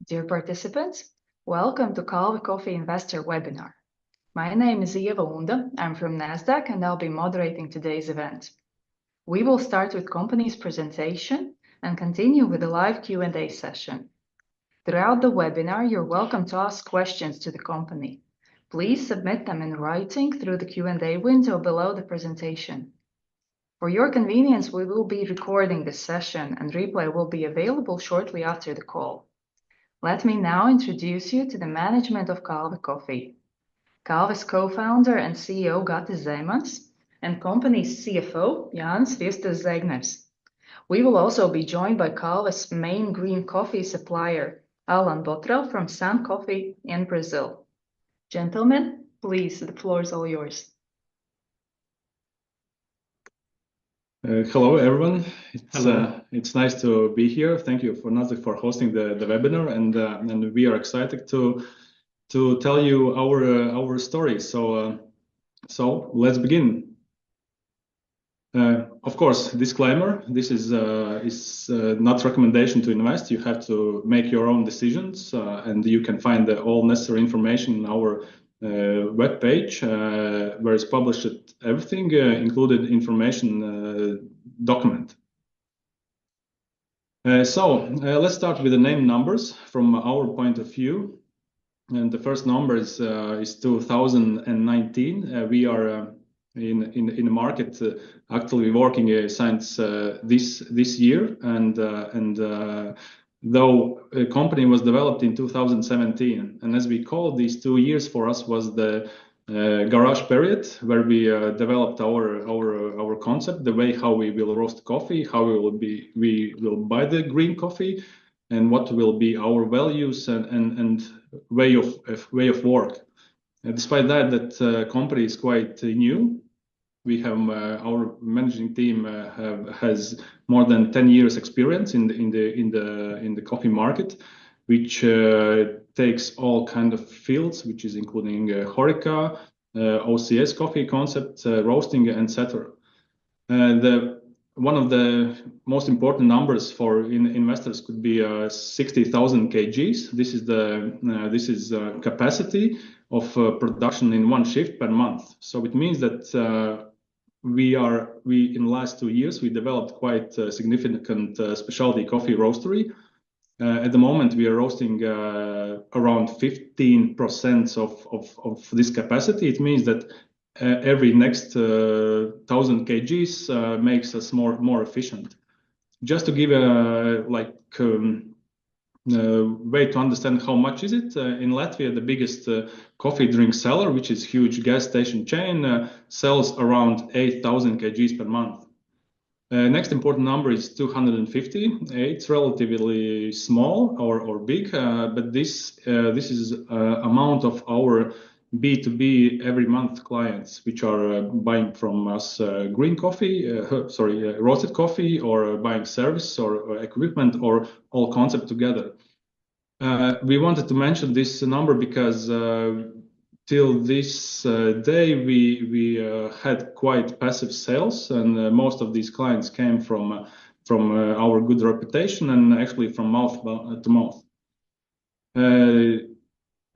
Dear participants, welcome to Kalve Coffee Investor Webinar. My name is Ieva Unda, I'm from NASDAQ and I'll be moderating today's event. We will start with company's presentation and continue with a live Q&A session. Throughout the webinar, you're welcome to ask questions to the company. Please submit them in writing through the Q&A window below the presentation. For your convenience, we will be recording this session and replay will be available shortly after the call. Let me now introduce you to the management of Kalve Coffee. Kalve's co-founder and CEO Gatis Zeimans and company's CFO Jānis Viestas-Zegners. We will also be joined by Kalve's main green coffee supplier, Alan Botrel from Sun Coffee in Brazil. Gentlemen, please, the floor is all yours. Hello, everyone. It's nice to be here. Thank you for NASDAQ for hosting the webinar, and we are excited to tell you our story. So let's begin. Of course, disclaimer: this is not recommendation to invest. You have to make your own decisions, and you can find all necessary information on our web page, where it's published everything, included information document. Let's start with the name numbers from our point of view. And the first number is 2019. We are in the market actively working since this year, and though a company was developed in 2017, and as we call these 2 years for us was the garage period, where we developed our concept, the way how we will roast coffee, how we will buy the green coffee, and what will be our values and way of work. Despite that company is quite new. We have our managing team has more than 10 years experience in the coffee market, which takes all kind of fields, which is including Horeca, OCS coffee concept, roasting, etc. One of the most important numbers for investors could be 60,000 kgs. This is capacity of production in one shift per month. So it means that we in the last 2 years we developed quite a significant specialty coffee roastery. At the moment we are roasting around 15% of this capacity. It means that every next 1,000 kgs makes us more efficient. Just to give a way to understand how much is it, in Latvia the biggest coffee drink seller, which is huge gas station chain, sells around 8,000 kgs per month. Next important number is 250. It's relatively small or big, but this is amount of our B2B every month clients, which are buying from us green coffee, roasted coffee, or buying service or equipment or all concept together. We wanted to mention this number because till this day we had quite passive sales, and most of these clients came from our good reputation and actually from mouth to mouth.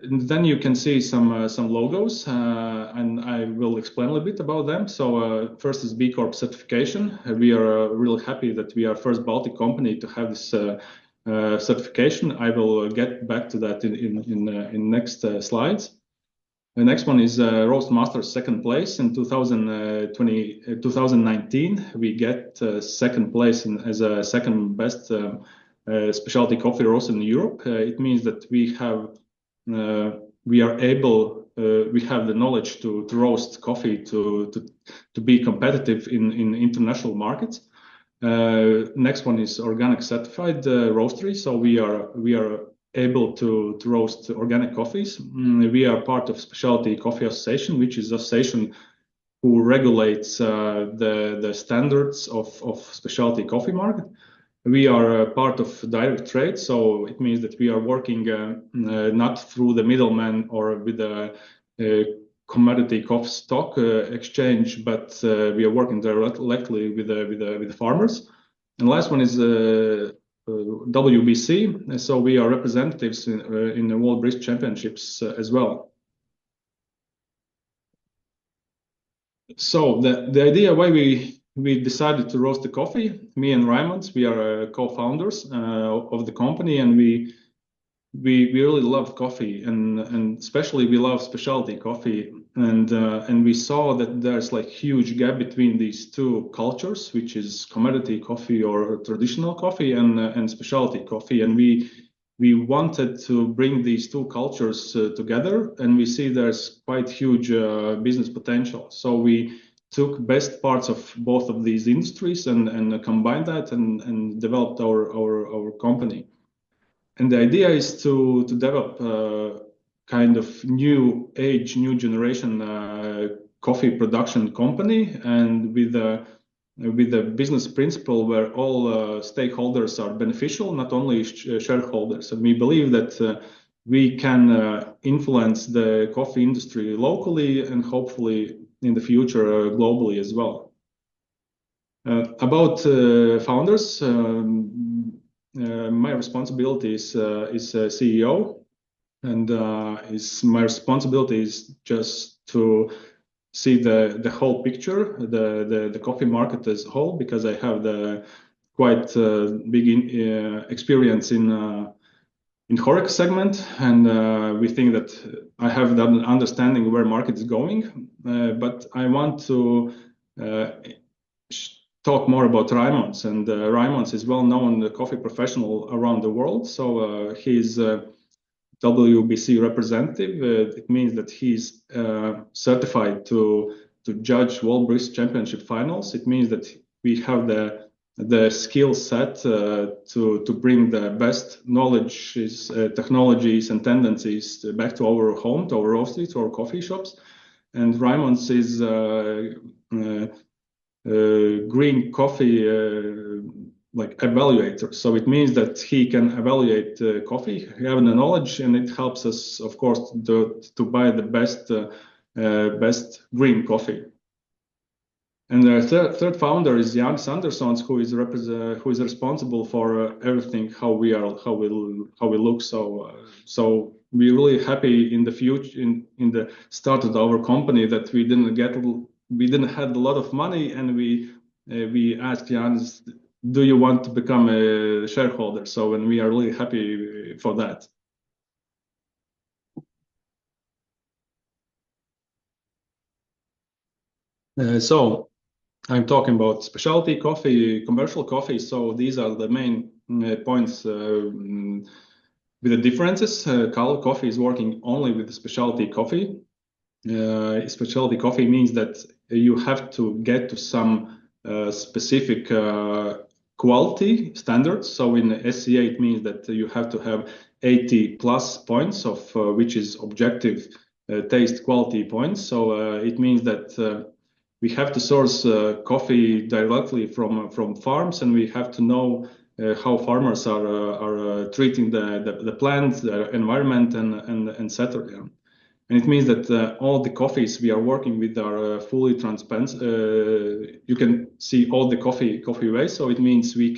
Then you can see some logos, and I will explain a little bit about them. So first is B Corp certification. We are really happy that we are first Baltic company to have this certification. I will get back to that in next slides. The next one is Roast Masters second place in 2019. We get second place as a second best specialty coffee roaster in Europe. It means that we have the knowledge to roast coffee to be competitive in international markets. Next one is organic certified roastery. So we are able to roast organic coffees. We are part of Specialty Coffee Association, which is association who regulates the standards of specialty coffee market. We are part of direct trade, so it means that we are working not through the middleman or with the commodity coffee stock exchange, but we are working directly with the farmers. And last one is WBC. So we are representatives in the World Brisk Championships as well. So the idea why we decided to roast the coffee, me and Raymond, we are co-founders of the company, and we really love coffee, and especially we love specialty coffee, and we saw that there's like huge gap between these two cultures, which is commodity coffee or traditional coffee and specialty coffee, and we wanted to bring these two cultures together, and we see there's quite huge business potential. So we took best parts of both of these industries and combined that and developed our company. And the idea is to develop kind of new age, new generation coffee production company, and with a business principle where all stakeholders are beneficial, not only shareholders. And we believe that we can influence the coffee industry locally and hopefully in the future globally as well. About founders, my responsibility is CEO, and my responsibility is just to see the whole picture, the coffee market as a whole, because I have the quite big experience in Horeca segment, and we think that I have the understanding where market is going. But I want to talk more about Raimons, and Raimons is well-known coffee professional around the world. So he's a WBC representative. It means that he's certified to judge World Brisk Championship finals. It means that we have the skill set to bring the best knowledge, technologies, and tendencies back to our home, to our roasteries, to our coffee shops. And Raimons is green coffee like evaluator. So it means that he can evaluate coffee, having the knowledge, and it helps us, of course, to buy the best green coffee. And the third founder is Jānis Andersons, who is responsible for everything, how we look. So we're really happy in the future, in the start of our company, that we didn't have a lot of money, and we asked Jānis, do you want to become a shareholder? So, and we are really happy for that. So I'm talking about specialty coffee, commercial coffee. So these are the main points with the differences. Kalve Coffee is working only with specialty coffee. Specialty coffee means that you have to get to some specific quality standards. So in SCA, it means that you have to have 80 plus points of which is objective taste quality points. So it means that we have to source coffee directly from farms, and we have to know how farmers are treating the plant, the environment, and etc. And it means that all the coffees we are working with are fully transparent. You can see all the coffee waste. So it means we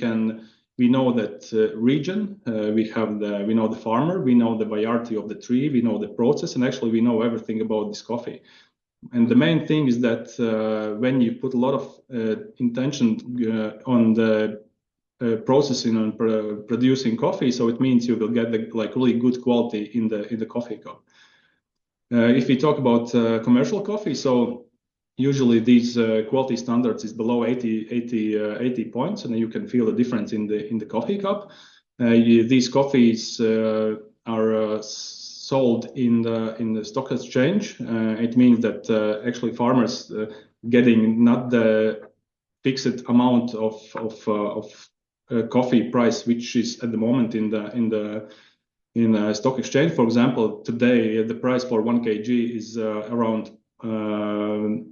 know that region, we know the farmer, we know the variety of the tree, we know the process, and actually we know everything about this coffee. And the main thing is that when you put a lot of intention on the processing and producing coffee, so it means you will get really good quality in the coffee cup. If we talk about commercial coffee, so usually these quality standards is below 80 points, and you can feel the difference in the coffee cup. These coffees are sold in the stock exchange. It means that actually farmers getting not the fixed amount of coffee price, which is at the moment in a stock exchange. For example, today the price for 1 kg is around 5.8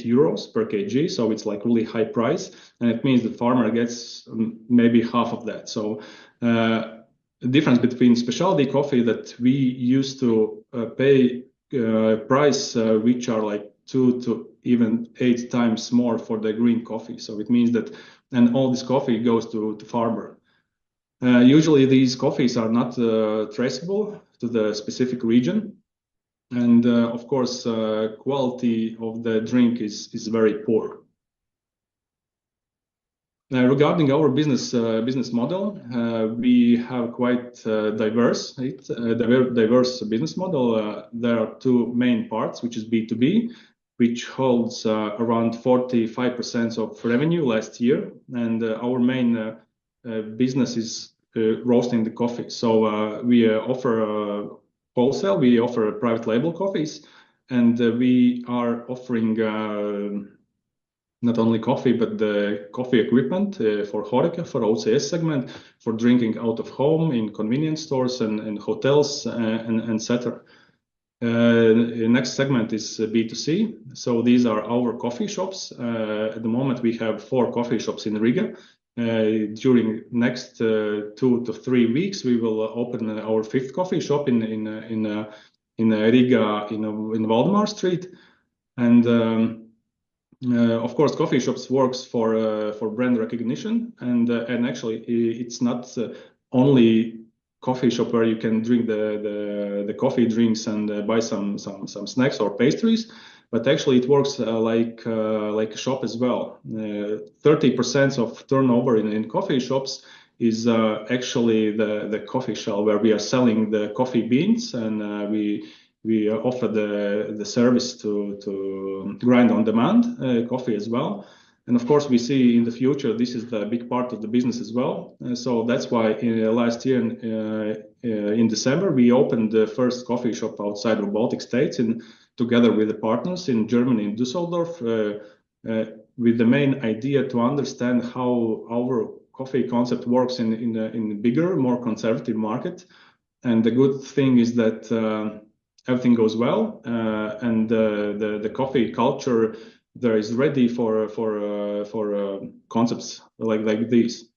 euros per kg. So it's like really high price, and it means the farmer gets maybe half of that. So the difference between specialty coffee that we used to pay price which are like 2 to even 8 times more for the green coffee. So it means that and all this coffee goes to farmer. Usually these coffees are not traceable to the specific region, and of course quality of the drink is very poor. Regarding our business model, we have quite diverse business model. There are two main parts, which is B2B, which holds around 45% of revenue last year, and our main business is roasting the coffee. So we offer wholesale, we offer private label coffees, and we are offering not only coffee, but the coffee equipment for HoReCa, for OCS segment, for drinking out of home in convenience stores and hotels, and etc. Next segment is B2C. So these are our coffee shops. At the moment, we have 4 coffee shops in Riga. During next 2 to 3 weeks, we will open our 5th coffee shop in Riga, in Valdemar Street. And of course, coffee shops works for brand recognition, and actually it's not only coffee shop where you can drink the coffee drinks and buy some snacks or pastries, but actually it works like a shop as well. 30% of turnover in coffee shops is actually the coffee shop where we are selling the coffee beans, and we offer the service to grind on demand coffee as well. And of course, we see in the future this is the big part of the business as well. So that's why last year in December we opened the first coffee shop outside of Baltic states, together with the partners in Germany, in Düsseldorf, with the main idea to understand how our coffee concept works in a bigger, more conservative market. And the good thing is that everything goes well, and the coffee culture there is ready for concepts like these.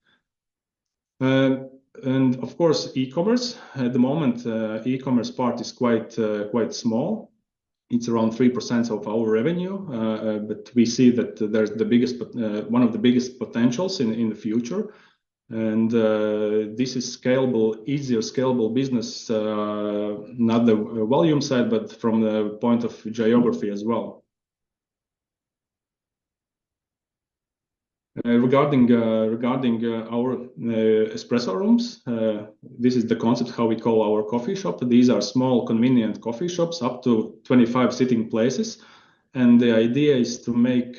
And of course, e-commerce. At the moment, e-commerce part is quite small. It's around 3% of our revenue, but we see that there's one of the biggest potentials in the future. And this is easier scalable business, not the volume side, but from the point of geography as well. Regarding our espresso rooms, this is the concept how we call our coffee shop. These are small, convenient coffee shops, up to 25 sitting places, and the idea is to make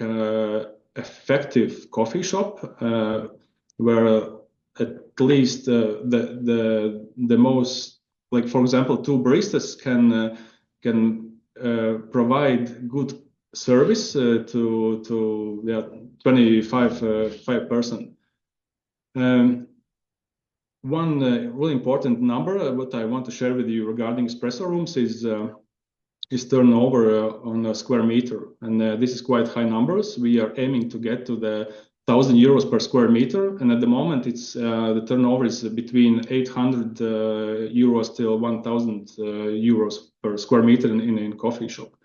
effective coffee shop where at least the most, like for example, 2 baristas can provide good service to 25 person. One really important number what I want to share with you regarding espresso rooms is turnover on a square meter, and this is quite high numbers. We are aiming to get to the 1,000 euros per square meter, and at the moment it's the turnover is between 800 euros till 1,000 euros per square meter in coffee shop.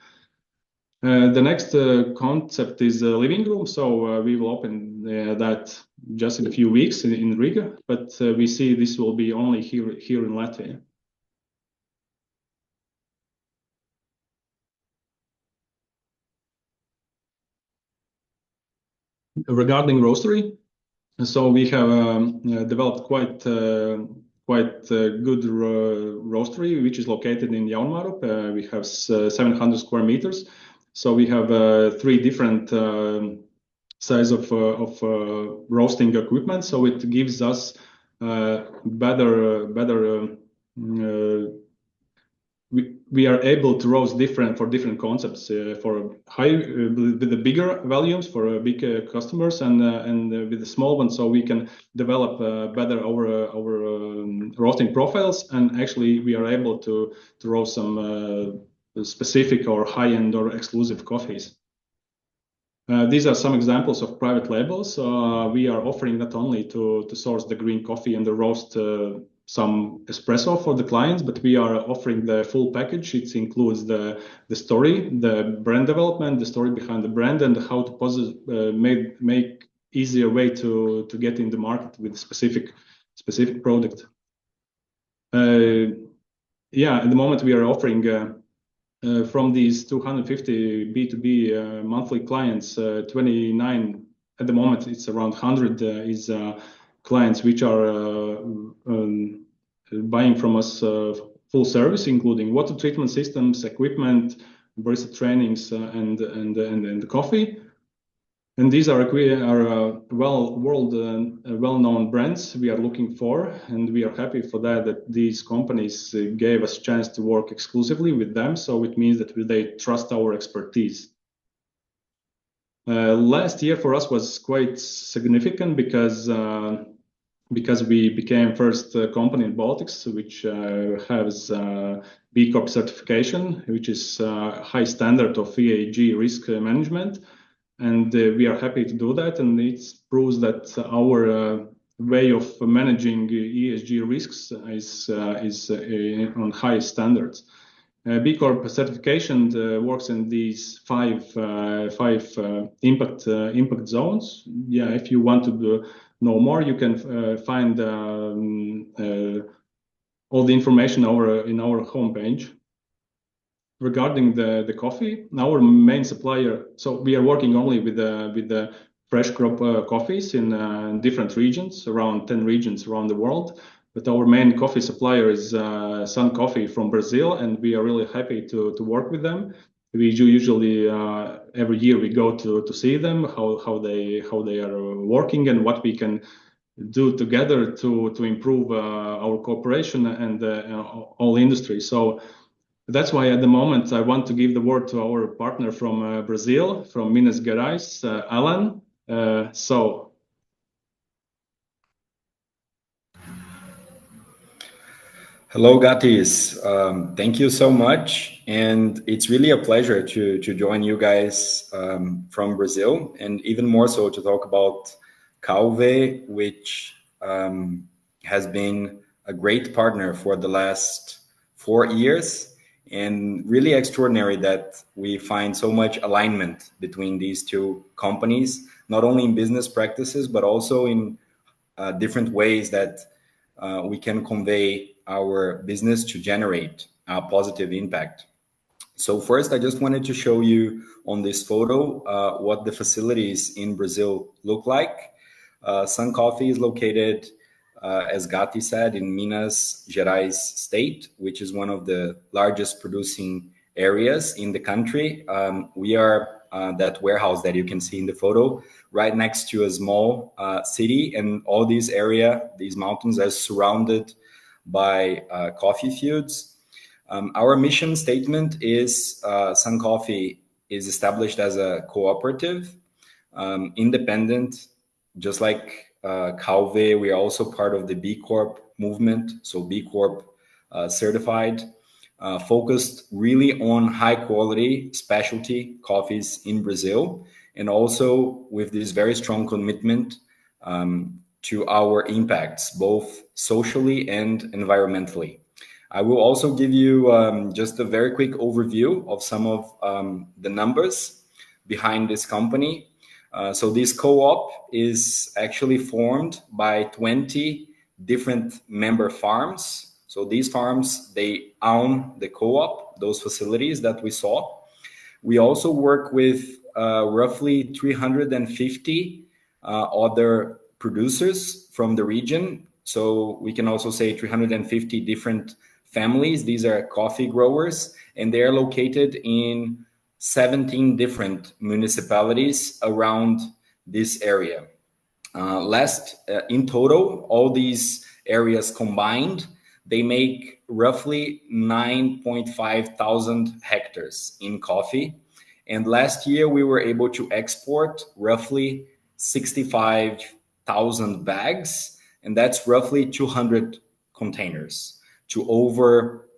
The next concept is a living room, so we will open that just in a few weeks in Riga, but we see this will be only here in Latvia. Regarding roastery, so we have developed quite good roastery, which is located in Jaunmārupe. We have 700 square meters. So we have 3 different size of roasting equipment. So it gives us better. We are able to roast for different concepts, for high with the bigger volumes for big customers, and with the small ones, so we can develop better our roasting profiles, and actually we are able to roast some specific or high-end or exclusive coffees. These are some examples of private labels. We are offering not only to source the green coffee and the roast some espresso for the clients, but we are offering the full package. It includes the story, the brand development, the story behind the brand, and how to make easier way to get in the market with specific product. Yeah, at the moment we are offering from these 250 B2B monthly clients, 29 at the moment, it's around 100 is clients which are buying from us full service, including water treatment systems, equipment, barista trainings, and coffee. And these are well-known brands we are looking for, and we are happy for that these companies gave us a chance to work exclusively with them. So it means that they trust our expertise. Last year for us was quite significant because we became first company in Baltics which has B Corp certification, which is high standard of ESG risk management. And we are happy to do that, and it proves that our way of managing ESG risks is on high standards. B Corp certification works in these five impact zones. Yeah, if you want to know more, you can find all the information in our homepage. Regarding the coffee, our main supplier, so we are working only with the fresh crop coffees in different regions, around 10 regions around the world. But our main coffee supplier is Sun Coffee from Brazil, and we are really happy to work with them. We usually every year we go to see them, how they are working, and what we can do together to improve our cooperation and all industry. So that's why at the moment I want to give the word to our partner from Brazil, from Minas Gerais, Alan. Hello, Gatis. Thank you so much. And it's really a pleasure to join you guys from Brazil, and even more so to talk about Kalve, which has been a great partner for the last 4 years. And really extraordinary that we find so much alignment between these two companies, not only in business practices, but also in different ways that we can convey our business to generate a positive impact. So first, I just wanted to show you on this photo what the facilities in Brazil look like. Sun Coffee is located, as Gatti said, in Minas Gerais state, which is one of the largest producing areas in the country. We are that warehouse that you can see in the photo, right next to a small city, and all these mountains are surrounded by coffee fields. Our mission statement is Sun Coffee is established as a cooperative, independent, just like Kalve. We are also part of the B Corp movement, so B Corp certified, focused really on high quality specialty coffees in Brazil, and also with this very strong commitment to our impacts, both socially and environmentally. I will also give you just a very quick overview of some of the numbers behind this company. So this co-op is actually formed by 20 different member farms. So these farms, they own the co-op, those facilities that we saw. We also work with roughly 350 other producers from the region. So we can also say 350 different families. These are coffee growers, and they are located in 17 different municipalities around this area. In total, all these areas combined, they make roughly 9.5 thousand hectares in coffee. And last year, we were able to export roughly 65,000 bags, and that's roughly 200 containers to over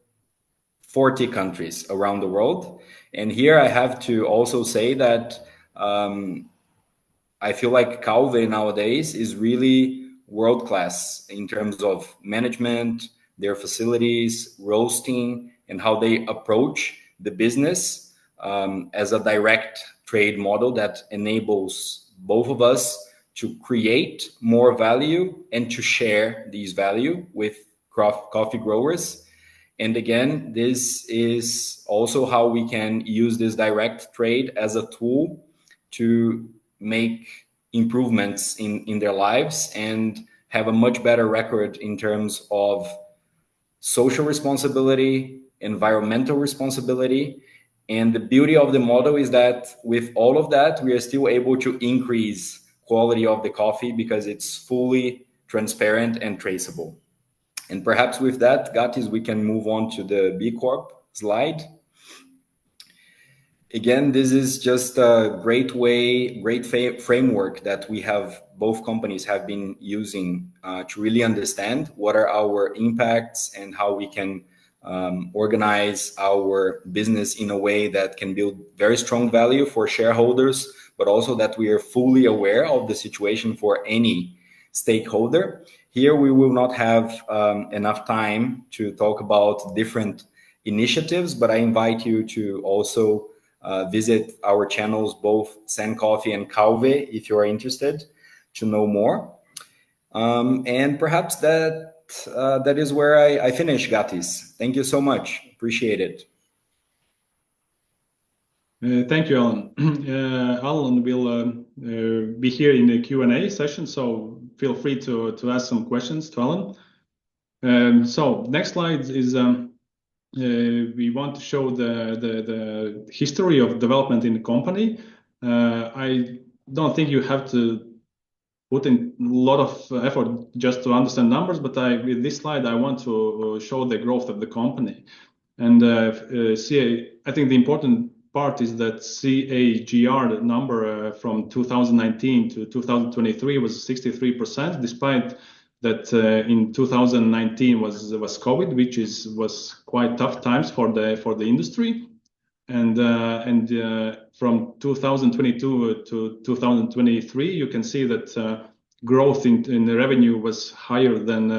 40 countries around the world. And here I have to also say that I feel like Kalve nowadays is really world-class in terms of management, their facilities, roasting, and how they approach the business as a direct trade model that enables both of us to create more value and to share these value with coffee growers. And again, this is also how we can use this direct trade as a tool to make improvements in their lives and have a much better record in terms of social responsibility, environmental responsibility. And the beauty of the model is that with all of that, we are still able to increase quality of the coffee because it's fully transparent and traceable. And perhaps with that, Gatis, we can move on to the B Corp slide. Again, this is just a great framework that we have, both companies have been using to really understand what are our impacts and how we can organize our business in a way that can build very strong value for shareholders, but also that we are fully aware of the situation for any stakeholder. Here, we will not have enough time to talk about different initiatives, but I invite you to also visit our channels, both Sen Coffee and Kalve, if you are interested to know more. And perhaps that is where I finish, Gatis. Thank you so much. Appreciate it. Thank you, Alan. Alan will be here in the Q&A session, so feel free to ask some questions to Alan. So next slide is we want to show the history of development in the company. I don't think you have to put in a lot of effort just to understand numbers, but with this slide, I want to show the growth of the company. And I think the important part is that CAGR number from 2019 to 2023 was 63%, despite that in 2019 was COVID, which was quite tough times for the industry, and from 2022 to 2023, you can see that growth in the revenue was higher than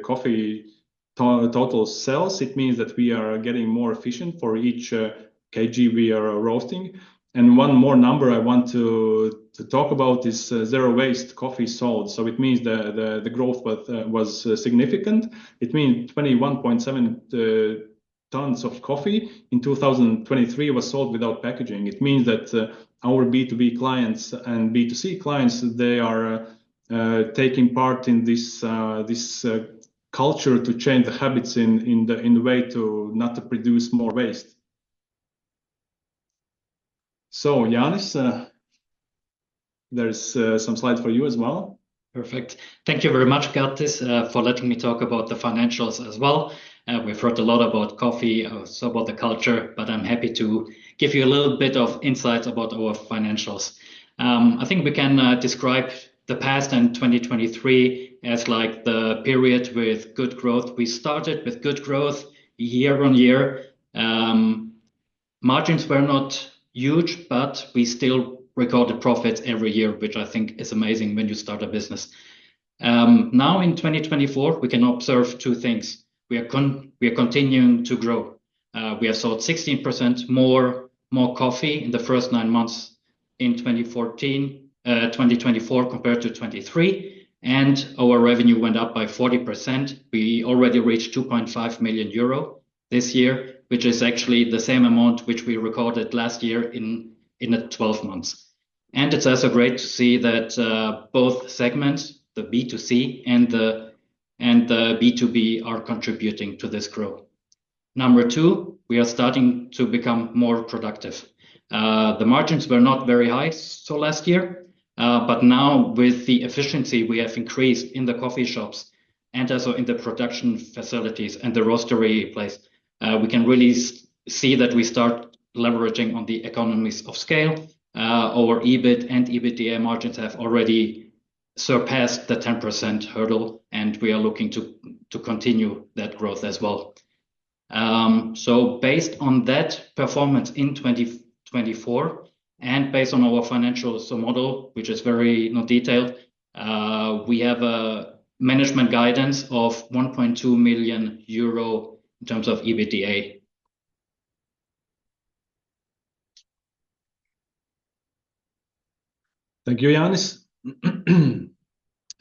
coffee total sales. It means that we are getting more efficient for each kg we are roasting. And one more number I want to talk about is zero waste coffee sold. So it means the growth was significant. It means 21.7 tons of coffee in 2023 was sold without packaging. It means that our B2B clients and B2C clients, they are taking part in this culture to change the habits in the way to not to produce more waste. So, Yanis, there's some slides for you as well. Perfect. Thank you very much, Gatis, for letting me talk about the financials as well. We've heard a lot about coffee, also about the culture, but I'm happy to give you a little bit of insights about our financials. I think we can describe the past and 2023 as like the period with good growth. We started with good growth year on year. Margins were not huge, but we still recorded profits every year, which I think is amazing when you start a business. Now in 2024, we can observe two things. We are continuing to grow. We have sold 16% more coffee in the first 9 months in 2024 compared to 23, and our revenue went up by 40%. We already reached 2.5 million euro this year, which is actually the same amount which we recorded last year in the 12 months. And it's also great to see that both segments, the B2C and the B2B, are contributing to this growth. Number two, we are starting to become more productive. The margins were not very high so last year, but now with the efficiency we have increased in the coffee shops and also in the production facilities and the roastery place, we can really see that we start leveraging on the economies of scale. Our EBIT and EBITDA margins have already surpassed the 10% hurdle, and we are looking to continue that growth as well. So based on that performance in 2024 and based on our financial model, which is very detailed, we have a management guidance of 1.2 million euro in terms of EBITDA. Thank you, Yanis.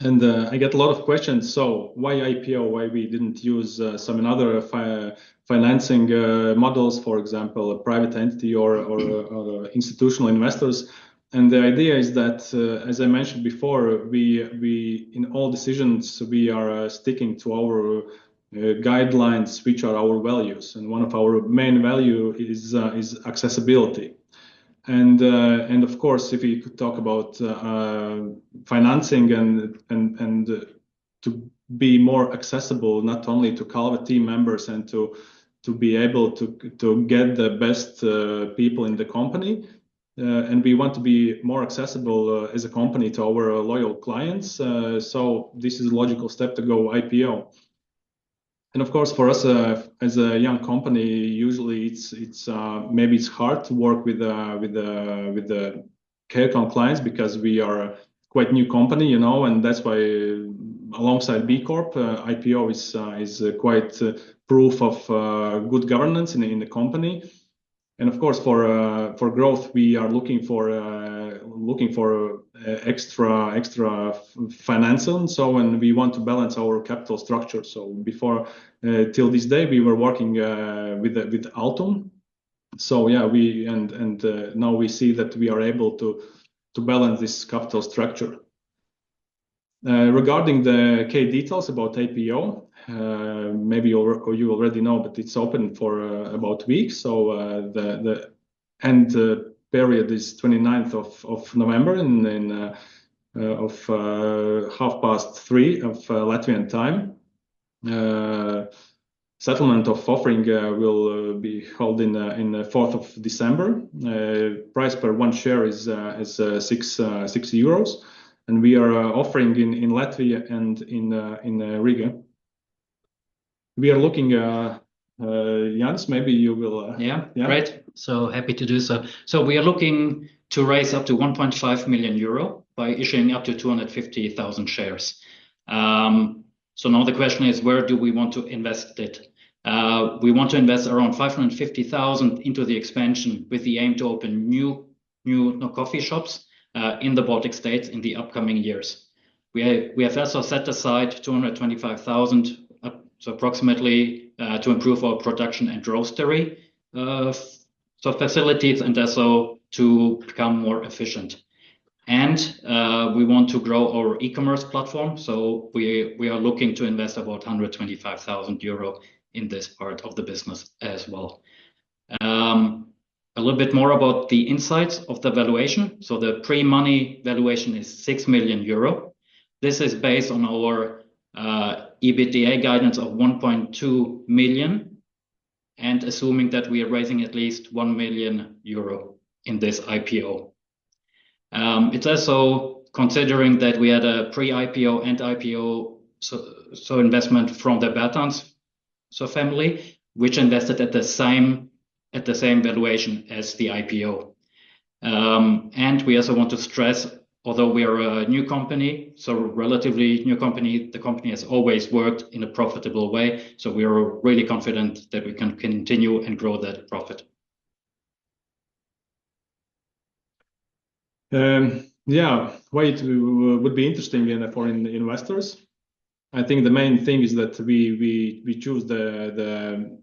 And I get a lot of questions. So why IPO? Why we didn't use some other financing models, for example, a private entity or institutional investors? And the idea is that, as I mentioned before, we in all decisions we are sticking to our guidelines, which are our values, and one of our main value is accessibility. And of course, if we could talk about financing and to be more accessible, not only to Kalve team members and to be able to get the best people in the company, and we want to be more accessible as a company to our loyal clients. So this is a logical step to go IPO. And of course, for us as a young company, usually it's maybe it's hard to work with the key-account clients because we are a quite new company, and that's why alongside B Corp, IPO is quite proof of good governance in the company. And of course, for growth, we are looking for extra financing. So when we want to balance our capital structure, so before till this day, we were working with Altum. So yeah, now we see that we are able to balance this capital structure. Regarding the key details about IPO, maybe you already know, but it's open for about a week. So the end period is 29th of November of 3:30 of Latvian time. Settlement of offering will be held in 4th of December. Price per one share is 6 euros. And we are offering in Latvia and in Riga. We are looking, Jans, maybe you will. Yeah, great. So happy to do so. So we are looking to raise up to 1.5 million euro by issuing up to 250,000 shares. So now the question is, where do we want to invest it? We want to invest around 550,000 into the expansion with the aim to open new coffee shops in the Baltic states in the upcoming years. We have also set aside 225,000, so approximately, to improve our production and roastery facilities, and also to become more efficient. And we want to grow our e-commerce platform. So we are looking to invest about 125,000 euro in this part of the business as well. A little bit more about the insights of the valuation. So the pre-money valuation is 6 million euro. This is based on our EBITDA guidance of 1.2 million, and assuming that we are raising at least 1 million euro in this IPO. It's also considering that we had a pre-IPO and IPO so investment from the Bertans family, which invested at the same valuation as the IPO. And we also want to stress, although we are a new company, so relatively new company, the company has always worked in a profitable way. So we are really confident that we can continue and grow that profit. Yeah, why it would be interesting in foreign investors. I think the main thing is that we choose the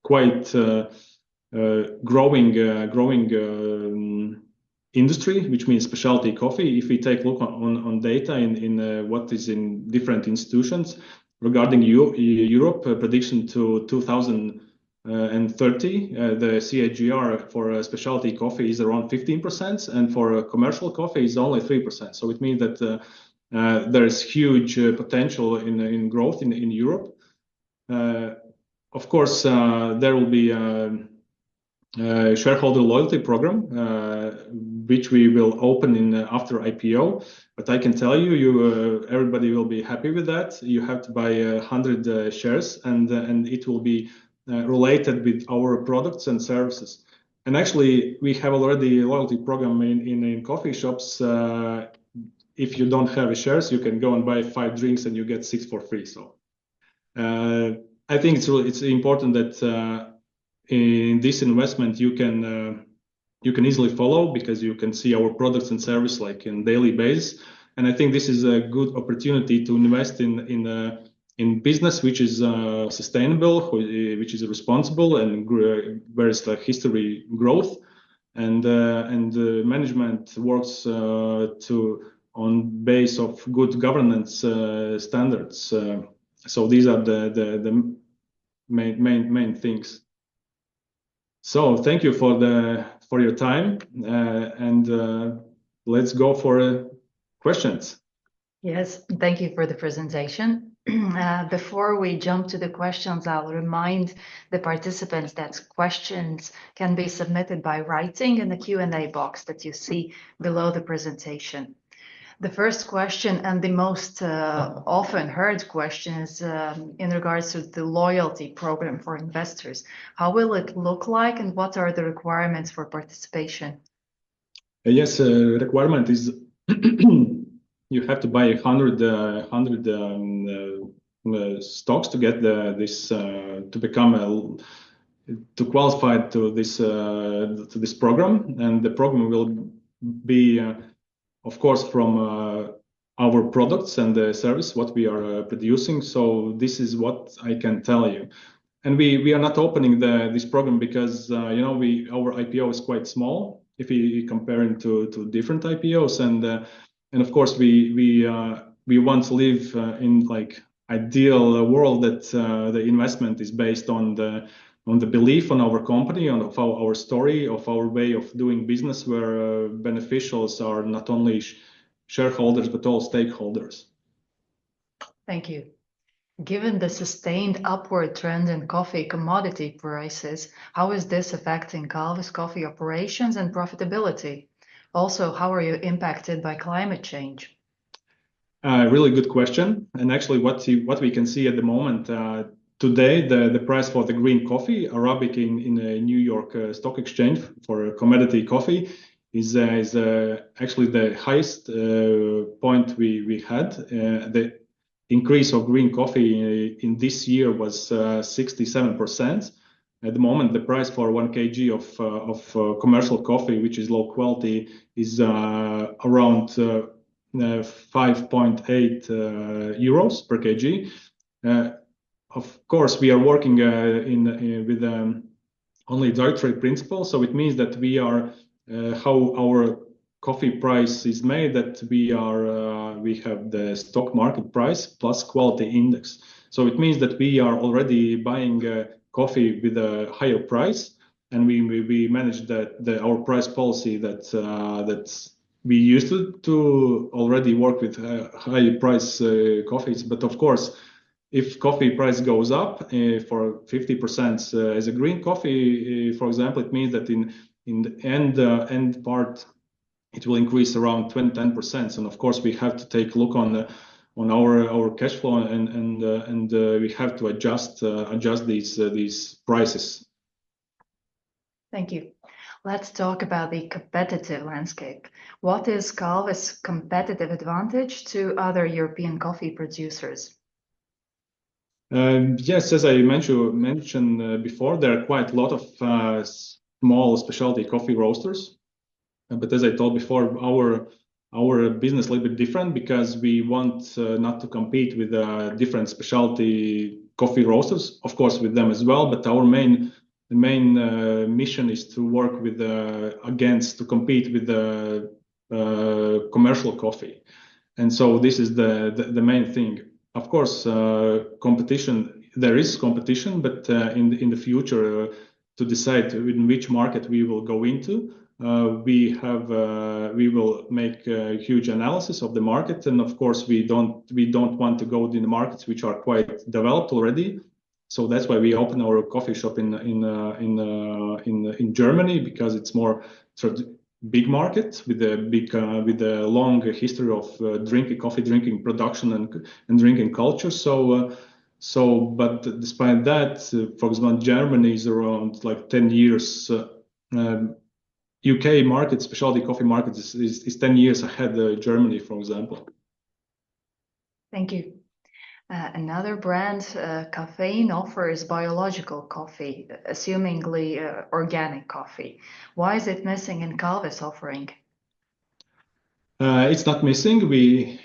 quite growing industry, which means specialty coffee. If we take a look on data in what is in different institutions regarding Europe, prediction to 2030, the CAGR for specialty coffee is around 15%, and for commercial coffee is only 3%. So it means that there is huge potential in growth in Europe. Of course, there will be shareholder loyalty program, which we will open after IPO. But I can tell you, everybody will be happy with that. You have to buy 100 shares, and it will be related with our products and services. And actually, we have already a loyalty program in coffee shops. If you don't have shares, you can go and buy 5 drinks and you get 6 for free. So I think it's important that in this investment you can easily follow, because you can see our products and service like in daily basis, and I think this is a good opportunity to invest in business which is sustainable, which is responsible, and where is the history growth, and management works on base of good governance standards. So these are the main things. So thank you for your time, and let's go for questions. Yes, thank you for the presentation. Before we jump to the questions, I'll remind the participants that questions can be submitted by writing in the Q&A box that you see below the presentation. The first question, and the most often heard question, is in regards to the loyalty program for investors. How will it look like, and what are the requirements for participation? Yes, requirement is you have to buy 100 stocks to get this to become to qualify to this program, and the program will be of course from our products and the service what we are producing. So this is what I can tell you. And we are not opening this program because our IPO is quite small if we compare it to different IPOs, and of course we want to live in like ideal world that the investment is based on the belief on our company, on our story, of our way of doing business, where beneficials are not only shareholders but all stakeholders. Thank you. Given the sustained upward trend in coffee commodity prices, how is this affecting Kalve's coffee operations and profitability? Also, how are you impacted by climate change? Really good question. And actually, what we can see at the moment, today, the price for the green coffee, Arabic in the New York Stock Exchange for commodity coffee, is actually the highest point we had. The increase of green coffee in this year was 67%. At the moment, the price for 1 kg of commercial coffee, which is low quality, is around 5.8 euros per kg. Of course, we are working with only direct trade principle, so it means that we are how our coffee price is made, that we have the stock market price plus quality index. So it means that we are already buying coffee with a higher price, and we manage our price policy that we used to already work with high price coffees. But of course, if coffee price goes up for 50% as a green coffee, for example, it means that in the end part it will increase around 10%. And of course, we have to take a look on our cash flow, and we have to adjust these prices. Thank you. Let's talk about the competitive landscape. What is Kalve's competitive advantage to other European coffee producers? Yes, as I mentioned before, there are quite a lot of small specialty coffee roasters. But as I told before, our business is a little bit different because we want not to compete with different specialty coffee roasters, of course, with them as well. But our main mission is to work with to compete with the commercial coffee, and so this is the main thing. Of course, competition. There is competition, but in the future, to decide in which market we will go into, we will make a huge analysis of the market, and of course we don't want to go in the markets which are quite developed already. So that's why we open our coffee shop in Germany, because it's more sort of big market with a long history of coffee drinking production and drinking culture. But despite that, for example, Germany is around like 10 years. UK market, specialty coffee market, is 10 years ahead of Germany, for example. Thank you. Another brand, Caffeine, offers biological coffee, assumingly organic coffee. Why is it missing in Kalve's offering? It's not missing. We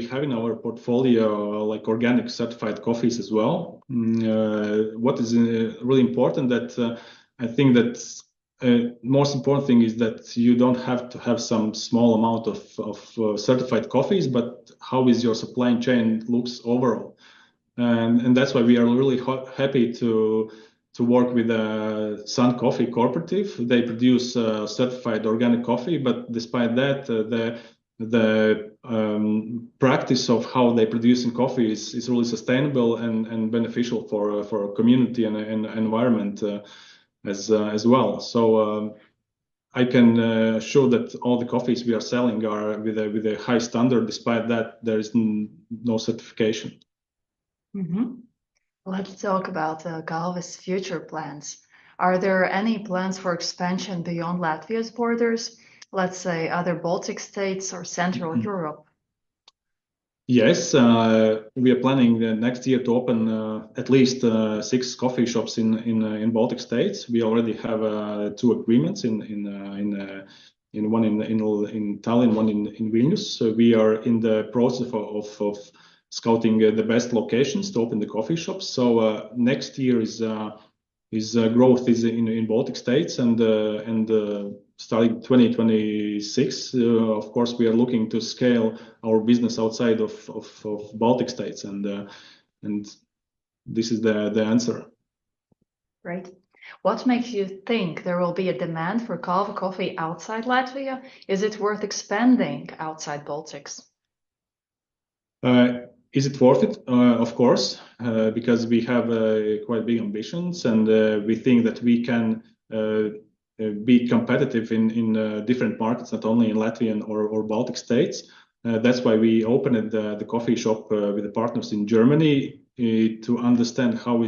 have in our portfolio like organic certified coffees as well. What is really important that I think that most important thing is that you don't have to have some small amount of certified coffees, but how is your supply chain looks overall. And that's why we are really happy to work with Sun Coffee Cooperative. They produce certified organic coffee, but despite that, the practice of how they produce in coffee is really sustainable and beneficial for community and environment as well. So I can show that all the coffees we are selling are with a high standard. Despite that, there is no certification. Mm-hmm. Let's talk about Kalve's future plans. Are there any plans for expansion beyond Latvia's borders? Let's say other Baltic states or Central Europe. Yes, we are planning next year to open at least 6 coffee shops in Baltic states. We already have 2 agreements in one in Tallinn, one in Vilnius. So we are in the process of scouting the best locations to open the coffee shops. So next year is growth is in Baltic states and starting 2026, of course, we are looking to scale our business outside of Baltic states, and this is the answer. Right. What makes you think there will be a demand for Kalve coffee outside Latvia? Is it worth expanding outside Baltics? Is it worth it? Of course, because we have quite big ambitions, and we think that we can be competitive in different markets, not only in Latvian or Baltic states. That's why we opened the coffee shop with the partners in Germany to understand how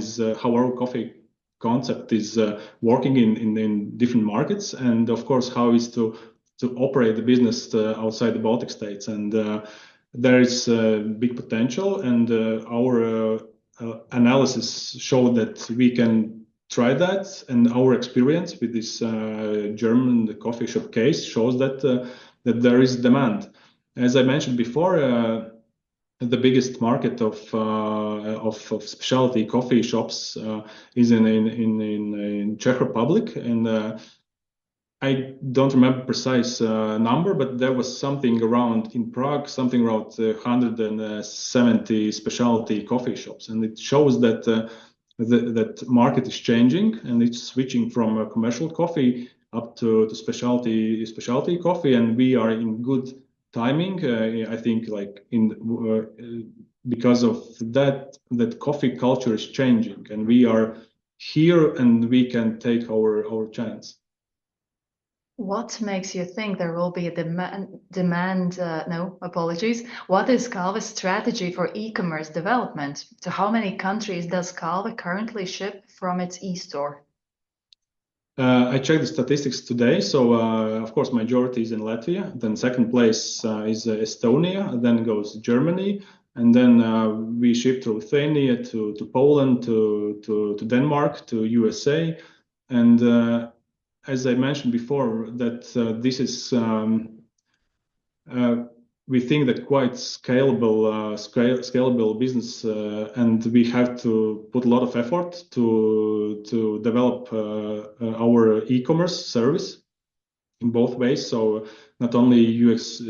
our coffee concept is working in different markets, and of course how is to operate the business outside the Baltic states. And there is big potential, and our analysis showed that we can try that, and our experience with this German coffee shop case shows that there is demand. As I mentioned before, the biggest market of specialty coffee shops is in Czech Republic, and I don't remember precise number, but there was something around in Prague, something around 170 specialty coffee shops, and it shows that that market is changing and it's switching from commercial coffee up to specialty coffee, and we are in good timing. I think like because of that coffee culture is changing, and we are here and we can take our chance. What makes you think there will be a What is Kalve's strategy for e-commerce development? To how many countries does Kalve currently ship from its e-store? I checked the statistics today. So, of course, majority is in Latvia. Then second place is Estonia. Then goes Germany. And then we ship to Lithuania, to Poland, to Denmark, to USA. And as I mentioned before, that this is we think that quite scalable business, and we have to put a lot of effort to develop our e-commerce service in both ways. So not only UX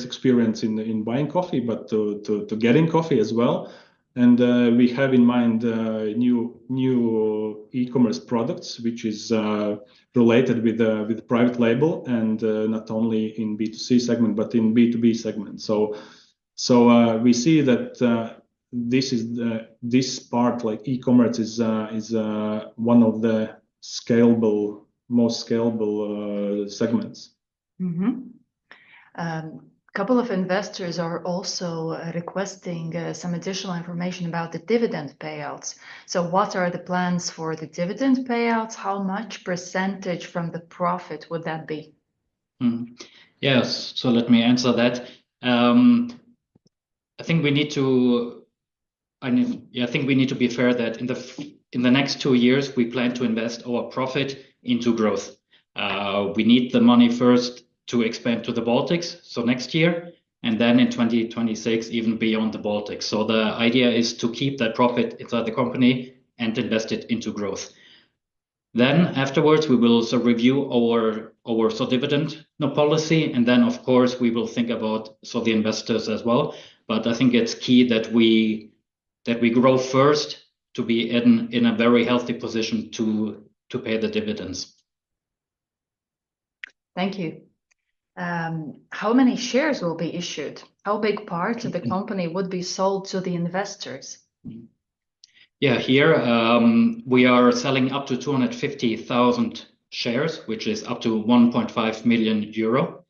experience in buying coffee, but to getting coffee as well. And we have in mind new e-commerce products, which is related with private label, and not only in B2C segment, but in B2B segment. So we see that this part, like e-commerce, is one of the most scalable segments. Mm-hmm. Couple of investors are also requesting some additional information about the dividend payouts. So what are the plans for the dividend payouts? How much percentage from the profit would that be? Yes, so let me answer that. I think we need to be fair that in the next 2 years we plan to invest our profit into growth. We need the money first to expand to the Baltics, so next year, and then in 2026 even beyond the Baltics. So the idea is to keep that profit inside the company and invest it into growth. Then afterwards, we will also review our dividend policy, and then of course we will think about the investors as well. But I think it's key that we grow first to be in a very healthy position to pay the dividends. Thank you. How many shares will be issued? How big part of the company would be sold to the investors? Yeah, here we are selling up to 250,000 shares, which is up to 1.5 million euro.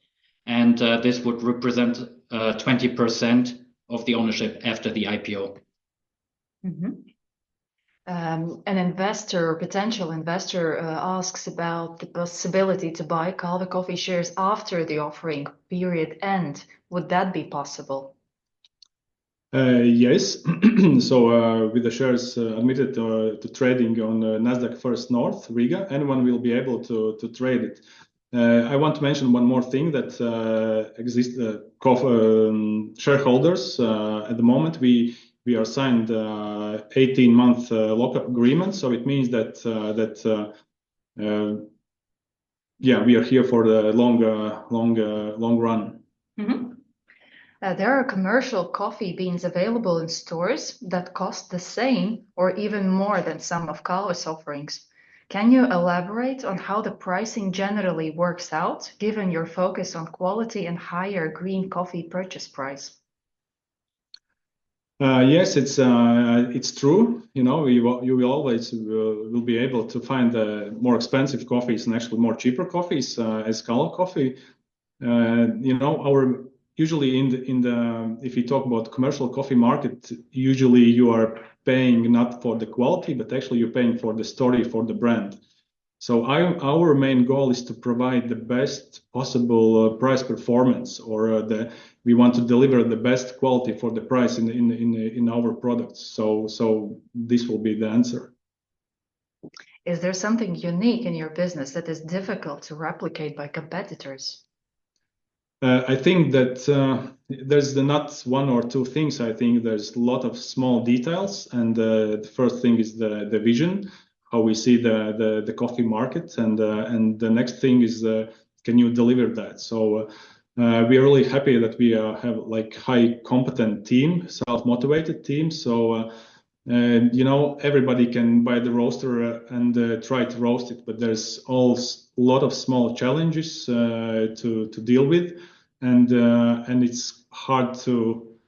And this would represent 20% of the ownership after the IPO. An investor or potential investor asks about the possibility to buy Kalve Coffee shares after the offering period end. Would that be possible? Yes. So with the shares admitted to trading on Nasdaq First North Riga, anyone will be able to trade it. I want to mention one more thing that exists shareholders. At the moment, we are signed 18-month lockup agreement. So it means that we are here for the long run. There are commercial coffee beans available in stores that cost the same or even more than some of Kalve's offerings. Can you elaborate on how the pricing generally works out, given your focus on quality and higher green coffee purchase price? Yes, it's true. You will always will be able to find more expensive coffees and actually more cheaper coffees as Kalve coffee. Usually if you talk about commercial coffee market, usually you are paying not for the quality, but actually you're paying for the story, for the brand. So our main goal is to provide the best possible price performance, or we want to deliver the best quality for the price in our products. So this will be the answer. Is there something unique in your business that is difficult to replicate by competitors? I think that there's not one or two things. I think there's a lot of small details, and the first thing is the vision, how we see the coffee market, and the next thing is can you deliver that? So we are really happy that we have like high competent team, self-motivated team. So everybody can buy the roaster and try to roast it, but there's a lot of small challenges to deal with, and it's hard to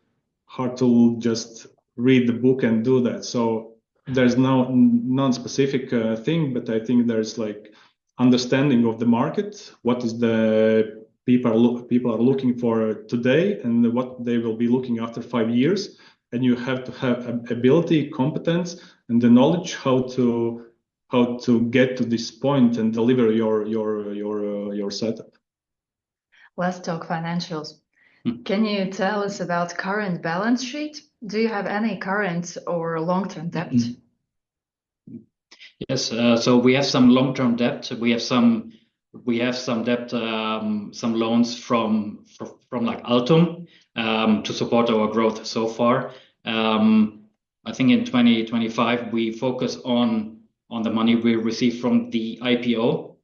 just read the book and do that. So there's no non-specific thing, but I think there's like understanding of the market, what is the people are looking for today, and what they will be looking after 5 years. And you have to have ability, competence, and the knowledge how to get to this point and deliver your setup. Let's talk financials. Can you tell us about current balance sheet? Do you have any current or long-term debt? Yes, so we have some long-term debt. We have some debt, some loans from like Altum to support our growth so far. I think in 2025 we focus on the money we receive from the IPO,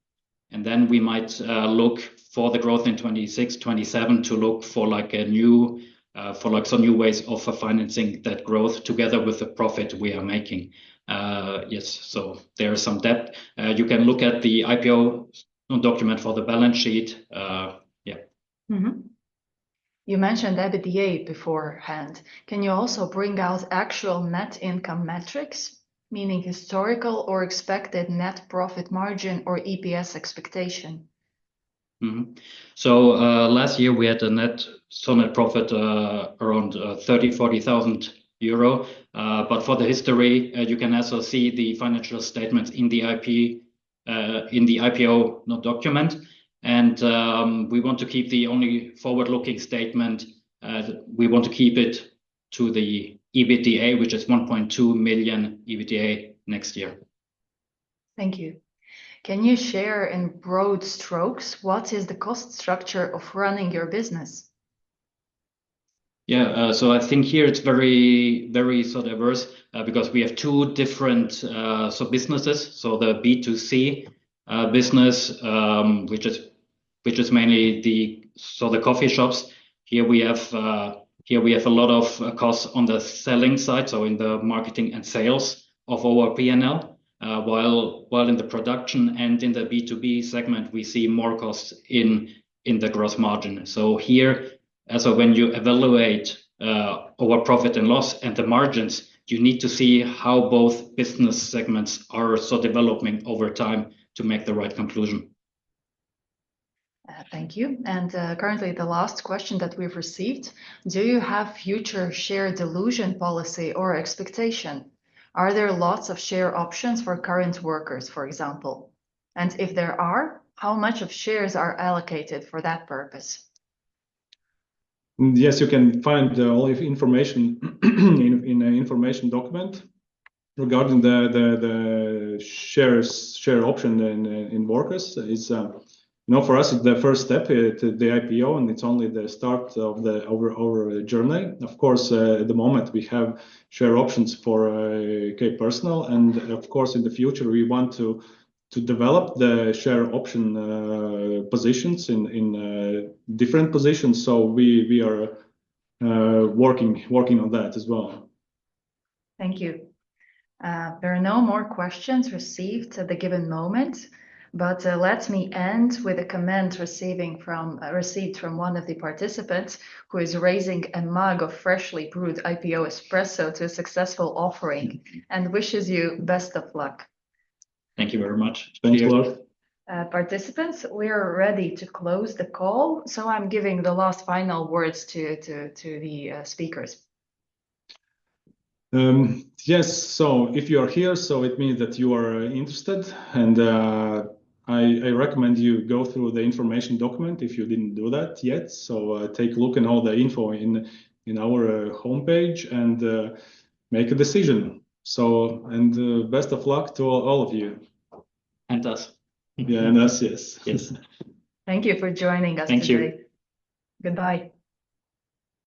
and then we might look for the growth in 26, 27 to look for like some new ways of financing that growth together with the profit we are making. Yes, so there is some debt. You can look at the IPO document for the balance sheet. You mentioned EBITDA beforehand. Can you also bring out actual net income metrics, meaning historical or expected net profit margin or EPS expectation? So last year we had a net profit around 40,000 euro. But for the history, you can also see the financial statements in the IPO document. And we want to keep the only forward-looking statement. We want to keep it to the EBITDA, which is 1.2 million EBITDA next year. Thank you. Can you share in broad strokes what is the cost structure of running your business? Yeah, so I think here it's very, very so diverse because we have two different businesses. So the B2C business, which is mainly the coffee shops. Here we have a lot of costs on the selling side, so in the marketing and sales of our P&L. While in the production and in the B2B segment, we see more costs in the gross margin. So here, so when you evaluate our profit and loss and the margins, you need to see how both business segments are so developing over time to make the right conclusion. Thank you. And currently, the last question that we've received, do you have future share dilution policy or expectation? Are there lots of share options for current workers, for example? And if there are, how much of shares are allocated for that purpose? Yes, you can find all of information in an information document regarding the share option in workers. It's for us, it's the first step to the IPO, and it's only the start of our journey. Of course, at the moment we have share options for K personnel, and of course in the future we want to develop the share option positions in different positions. So we are working on that as well. Thank you. There are no more questions received at the given moment, but let me end with a comment received from one of the participants who is raising a mug of freshly brewed IPO espresso to a successful offering and wishes you best of luck. Thank you very much. Thanks a lot. Participants, we are ready to close the call, so I'm giving the last final words to the speakers. Yes, so if you are here, so it means that you are interested, and I recommend you go through the information document if you didn't do that yet. So take a look at all the info in our homepage and make a decision. So, and best of luck to all of you. And us. Yeah, and us, yes. Yes. Thank you for joining us Thank today. you. Goodbye.